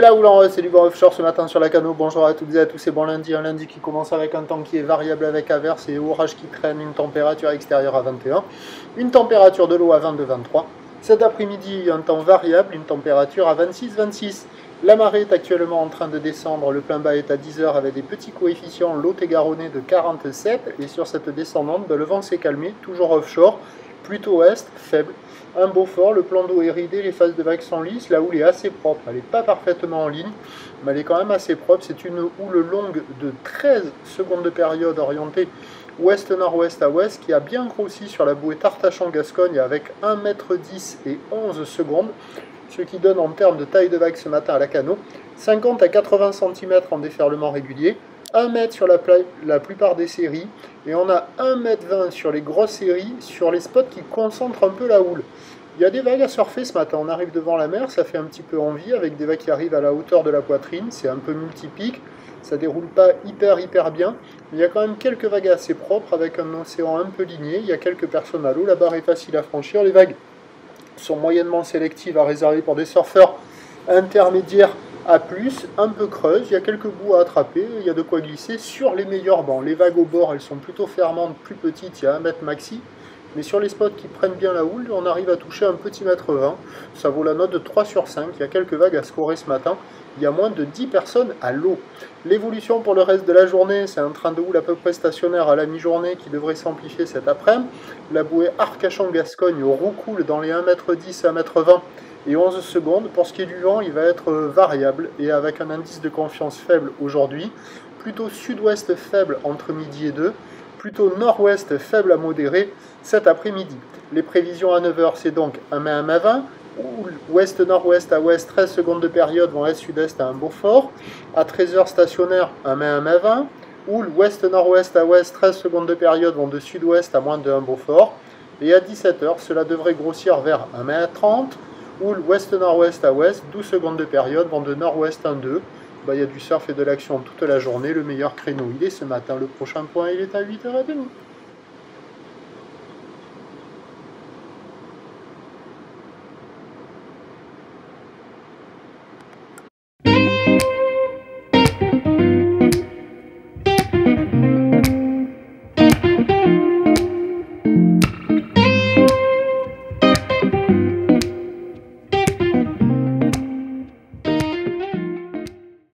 Là où l'on c'est du vent offshore ce matin sur la Cano. Bonjour à toutes et à tous, c'est bon lundi, un lundi qui commence avec un temps qui est variable avec averses et orages qui traînent, une température extérieure à 21, une température de l'eau à 22-23. Cet après-midi, un temps variable, une température à 26-26. La marée est actuellement en train de descendre, le plein bas est à 10 heures avec des petits coefficients Lot-et-Garonne de 47, et sur cette descendante, le vent s'est calmé, toujours offshore, plutôt ouest, faible. Un Beaufort, le plan d'eau est ridé, les phases de vagues sont lisses, la houle est assez propre, elle n'est pas parfaitement en ligne, mais elle est quand même assez propre. C'est une houle longue de 13 secondes de période orientée ouest-nord-ouest à ouest qui a bien grossi sur la bouée Tartachon-Gascogne avec 1,10 m et 11 secondes, ce qui donne en termes de taille de vague ce matin à la Cano 50 à 80 cm en déferlement régulier, 1 m sur la plupart des séries, et on a 1,20 m sur les grosses séries, sur les spots qui concentrent un peu la houle. Il y a des vagues à surfer ce matin, on arrive devant la mer, ça fait un petit peu envie, avec des vagues qui arrivent à la hauteur de la poitrine, c'est un peu multipique, ça déroule pas hyper bien, mais il y a quand même quelques vagues assez propres, avec un océan un peu ligné, il y a quelques personnes à l'eau, la barre est facile à franchir, les vagues sont moyennement sélectives à réserver pour des surfeurs intermédiaires à plus, un peu creuse, il y a quelques bouts à attraper, il y a de quoi glisser sur les meilleurs bancs. Les vagues au bord, elles sont plutôt fermantes, plus petites, il y a 1 mètre maxi, mais sur les spots qui prennent bien la houle, on arrive à toucher un petit mètre 20, ça vaut la note de 3 sur 5, il y a quelques vagues à scorer ce matin, il y a moins de 10 personnes à l'eau. L'évolution pour le reste de la journée, c'est un train de houle à peu près stationnaire à la mi-journée qui devrait s'amplifier cet après-midi. La bouée Arcachon-Gascogne roucoule dans les 1,10 m à 1,20 m et 11 secondes. Pour ce qui est du vent, il va être variable et avec un indice de confiance faible aujourd'hui, plutôt sud-ouest faible entre midi et 2, plutôt nord-ouest faible à modéré cet après-midi. Les prévisions à 9 h, c'est donc 1 m à 1,20 m, ouest-nord-ouest à ouest, 13 secondes de période vont est-sud-est à un Beaufort, à 13 h stationnaire 1 m à 1,20 m, houle ouest-nord-ouest à ouest, 13 secondes de période vont de sud-ouest à moins de 1 Beaufort, et à 17 h, cela devrait grossir vers 1 m à 30 m, houle ouest-nord-ouest à ouest, 12 secondes de période, vent de nord-ouest 1-2. Il y a du surf et de l'action toute la journée. Le meilleur créneau, il est ce matin. Le prochain point, il est à 8 h 30.